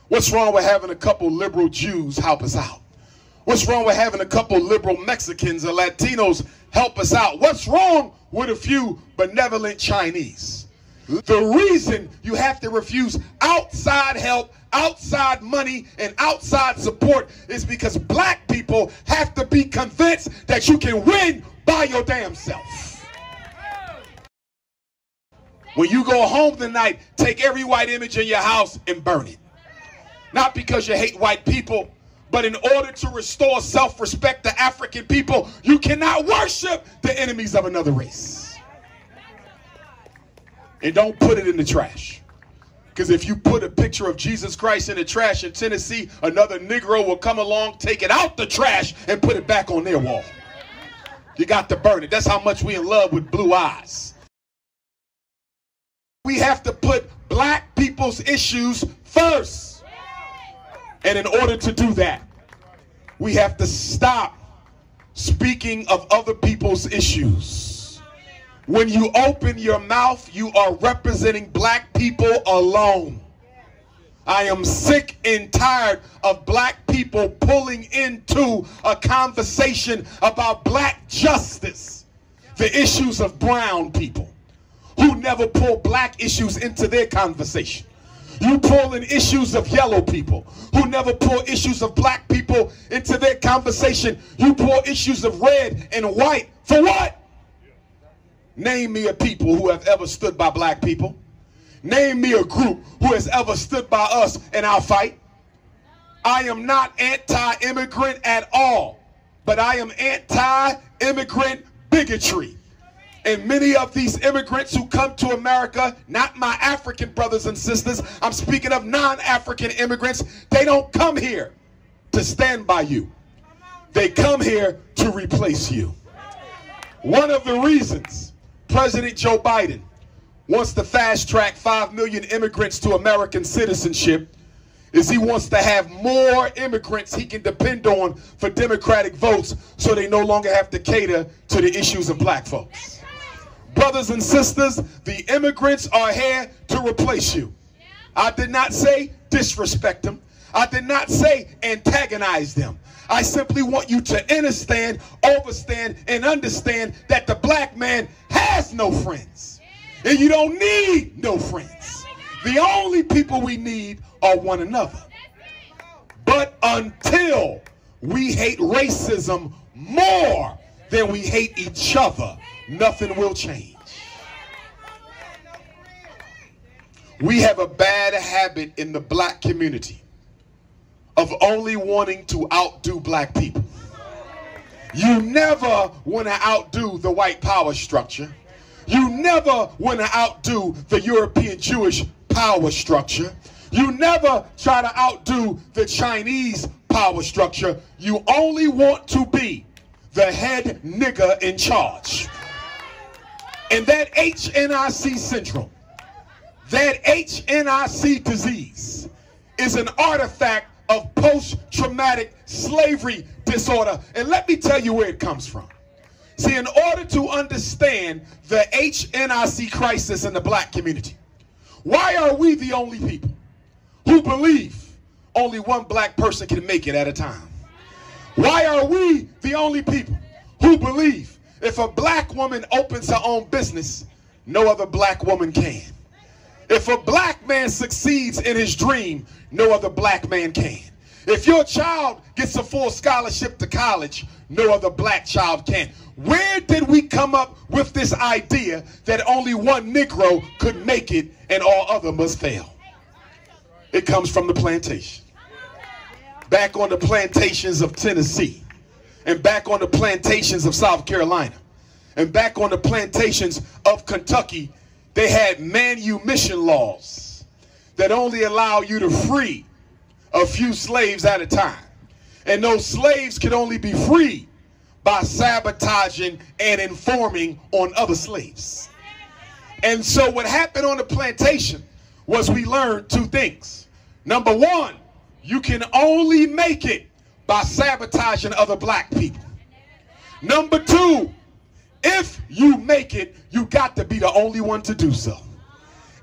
What's wrong with having a couple liberal Jews help us out? What's wrong with having a couple liberal Mexicans or Latinos help us out? What's wrong with a few benevolent Chinese? The reason you have to refuse outside help, outside money, and outside support is because black people have to be convinced that you can win by your damn self. When you go home tonight, take every white image in your house and burn it. Not because you hate white people, but in order to restore self-respect to African people, you cannot worship the enemies of another race. And don't put it in the trash. Because if you put a picture of Jesus Christ in the trash in Tennessee, another Negro will come along, take it out the trash, and put it back on their wall. You got to burn it. That's how much we in love with blue eyes. We have to put black people's issues first. And in order to do that, we have to stop speaking of other people's issues. When you open your mouth, you are representing black people alone. I am sick and tired of black people pulling into a conversation about black justice the issues of brown people who never pull black issues into their conversation. You pull in issues of yellow people who never pull issues of black people into their conversation. You pull issues of red and white. For what? Name me a people who have ever stood by black people. Name me a group who has ever stood by us in our fight. I am not anti-immigrant at all, but I am anti-immigrant bigotry. And many of these immigrants who come to America, not my African brothers and sisters, I'm speaking of non-African immigrants, they don't come here to stand by you. They come here to replace you. One of the reasons President Joe Biden wants to fast-track 5 million immigrants to American citizenship is he wants to have more immigrants he can depend on for Democratic votes so they no longer have to cater to the issues of black folks. Brothers and sisters, the immigrants are here to replace you. I did not say disrespect them. I did not say antagonize them. I simply want you to understand, overstand, and understand that the black man has no friends. And you don't need no friends. The only people we need are one another. But until we hate racism more than we hate each other, nothing will change. We have a bad habit in the black community of only wanting to outdo black people. You never want to outdo the white power structure. You never want to outdo the European Jewish power structure. You never try to outdo the Chinese power structure. You only want to be the head nigger in charge. And that HNIC syndrome, that HNIC disease is an artifact of post-traumatic slavery disorder. And let me tell you where it comes from. See, in order to understand the HNIC crisis in the black community, why are we the only people who believe only one black person can make it at a time? Why are we the only people who believe if a black woman opens her own business, no other black woman can? If a black man succeeds in his dream, no other black man can. If your child gets a full scholarship to college, no other black child can. Where did we come up with this idea that only one Negro could make it and all other must fail? It comes from the plantation. Back on the plantations of Tennessee, and back on the plantations of South Carolina, and back on the plantations of Kentucky, they had manumission laws that only allow you to free a few slaves at a time. And those slaves could only be freed by sabotaging and informing on other slaves. And so what happened on the plantation was we learned two things. Number one, you can only make it by sabotaging other black people. Number two, if you make it, you got to be the only one to do so.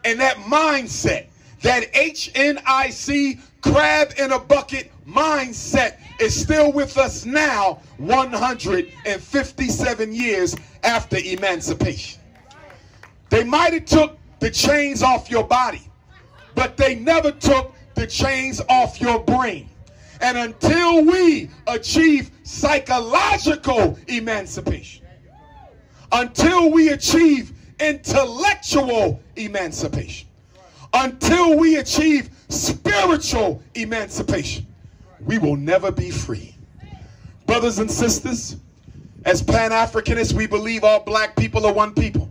And that mindset, that HNIC crab in a bucket mindset is still with us now, 157 years after emancipation. They might have took the chains off your body, but they never took the chains off your brain. And until we achieve psychological emancipation, until we achieve intellectual emancipation, until we achieve spiritual emancipation, we will never be free. Brothers and sisters, as Pan-Africanists, we believe all black people are one people.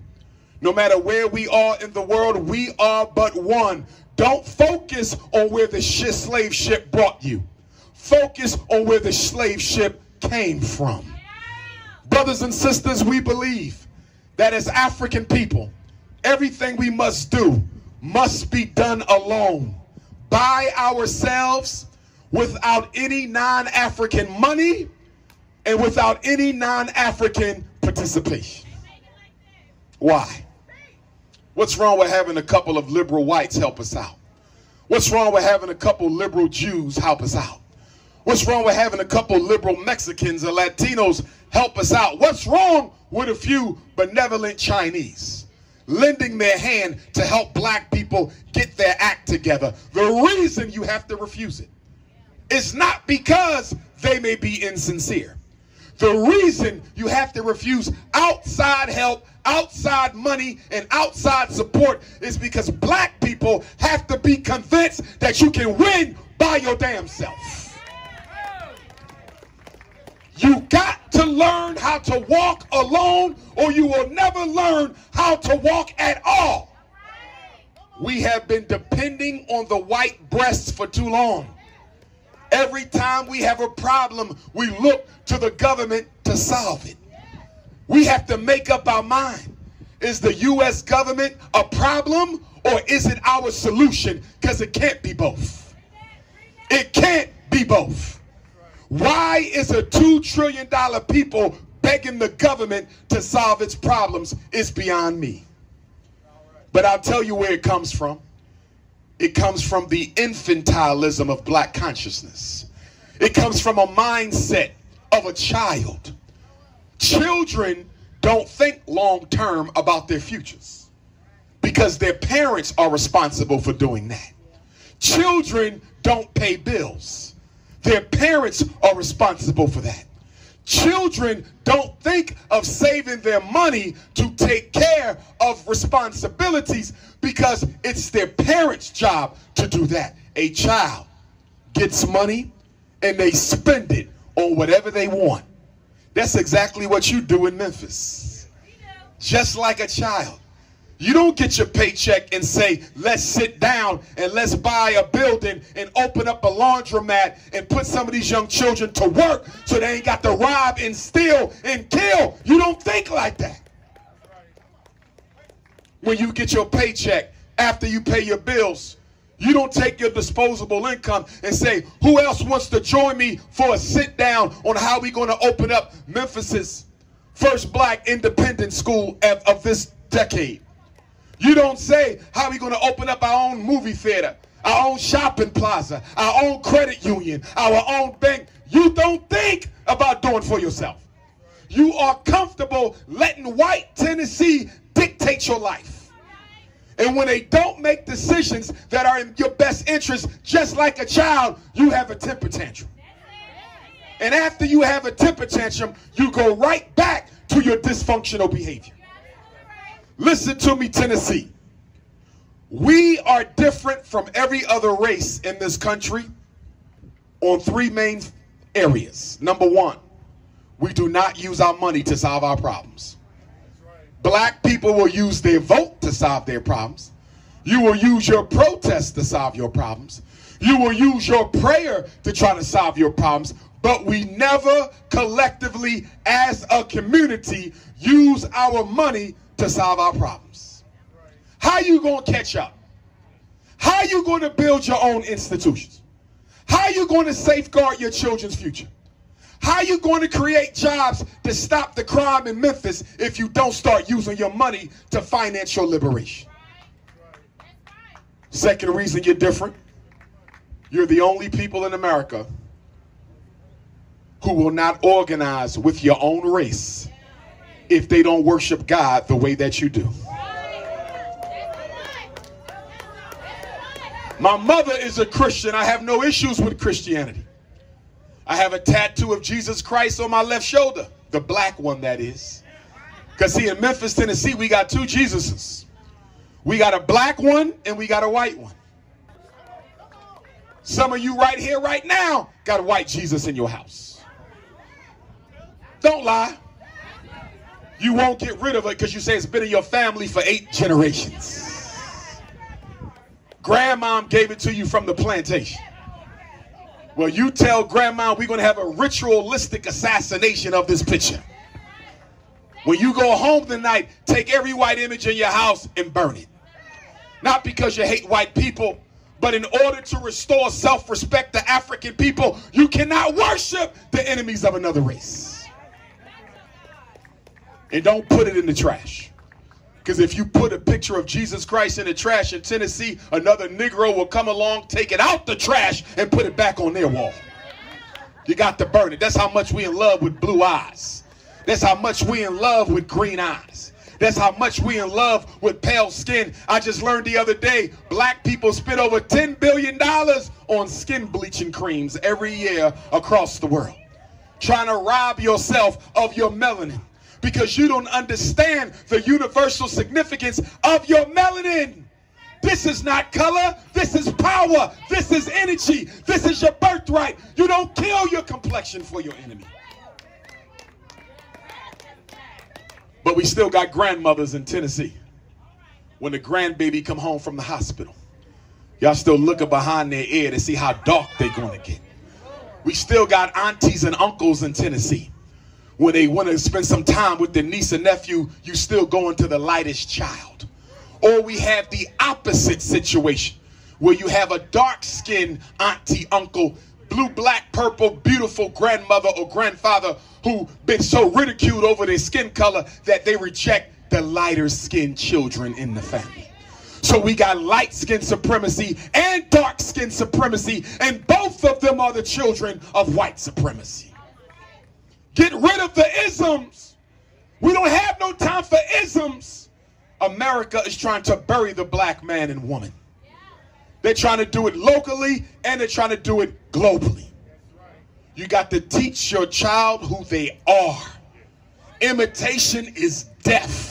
No matter where we are in the world, we are but one. Don't focus on where the slave ship brought you. Focus on where the slave ship came from. Brothers and sisters, we believe that as African people, everything we must do must be done alone, by ourselves, without any non-African money and without any non-African participation. Why? What's wrong with having a couple of liberal whites help us out? What's wrong with having a couple liberal Jews help us out? What's wrong with having a couple liberal Mexicans or Latinos help us out? What's wrong with a few benevolent Chinese lending their hand to help black people get their act together? The reason you have to refuse it is not because they may be insincere. The reason you have to refuse outside help, outside money, and outside support is because black people have to be convinced that you can win by your damn self. You got to learn how to walk alone, or you will never learn how to walk at all. We have been depending on the white breasts for too long. Every time we have a problem, we look to the government to solve it. We have to make up our mind. Is the U.S. government a problem, or is it our solution? Because it can't be both. It can't be both. Why is a $2 trillion people begging the government to solve its problems is beyond me. But I'll tell you where it comes from. It comes from the infantilism of black consciousness. It comes from a mindset of a child. Children don't think long term about their futures because their parents are responsible for doing that. Children don't pay bills. Their parents are responsible for that. Children don't think of saving their money to take care of responsibilities because it's their parents' job to do that. A child gets money and they spend it on whatever they want. That's exactly what you do in Memphis. Just like a child. You don't get your paycheck and say, let's sit down and let's buy a building and open up a laundromat and put some of these young children to work so they ain't got to rob and steal and kill. You don't think like that. When you get your paycheck after you pay your bills, you don't take your disposable income and say, who else wants to join me for a sit down on how we're going to open up Memphis's first black independent school of this decade. You don't say, how are we going to open up our own movie theater, our own shopping plaza, our own credit union, our own bank. You don't think about doing for yourself. You are comfortable letting white Tennessee dictate your life. And when they don't make decisions that are in your best interest, just like a child, you have a temper tantrum. And after you have a temper tantrum, you go right back to your dysfunctional behavior. Listen to me, Tennessee. We are different from every other race in this country on three main areas. Number one, we do not use our money to solve our problems. Black people will use their vote to solve their problems. You will use your protest to solve your problems. You will use your prayer to try to solve your problems. But we never collectively, as a community, use our money to solve our problems. How are you going to catch up? How are you going to build your own institutions? How are you going to safeguard your children's future? How are you going to create jobs to stop the crime in Memphis if you don't start using your money to finance your liberation? Second reason you're different, You're the only people in America who will not organize with your own race if they don't worship God the way that you do. My mother is a Christian. I have no issues with Christianity. I have a tattoo of Jesus Christ on my left shoulder, the black one, that is. Because see, in Memphis, Tennessee, we got two Jesuses. We got a black one and we got a white one. Some of you right here, right now, got a white Jesus in your house. Don't lie. You won't get rid of it because you say it's been in your family for 8 generations. Grandmom gave it to you from the plantation. Well, you tell grandma we're going to have a ritualistic assassination of this picture. When you go home tonight, take every white image in your house and burn it. Not because you hate white people, but in order to restore self-respect to African people, you cannot worship the enemies of another race. And don't put it in the trash. Because if you put a picture of Jesus Christ in the trash in Tennessee, another Negro will come along, take it out the trash, and put it back on their wall. You got to burn it. That's how much we in love with blue eyes. That's how much we in love with green eyes. That's how much we in love with pale skin. I just learned the other day, black people spend over $10 billion on skin bleaching creams every year across the world. Trying to rob yourself of your melanin. Because you don't understand the universal significance of your melanin. This is not color. This is power. This is energy. This is your birthright. You don't kill your complexion for your enemy. But we still got grandmothers in Tennessee. When the grandbaby come home from the hospital, y'all still looking behind their ear to see how dark they're going to get. We still got aunties and uncles in Tennessee. When they want to spend some time with their niece and nephew, you still going to the lightest child. Or we have the opposite situation, where you have a dark-skinned auntie, uncle, blue, black, purple, beautiful grandmother or grandfather who been so ridiculed over their skin color that they reject the lighter-skinned children in the family. So we got light-skin supremacy and dark-skin supremacy, and both of them are the children of white supremacy. Get rid of the isms. We don't have no time for isms. America is trying to bury the black man and woman. They're trying to do it locally and they're trying to do it globally. You got to teach your child who they are. Imitation is death.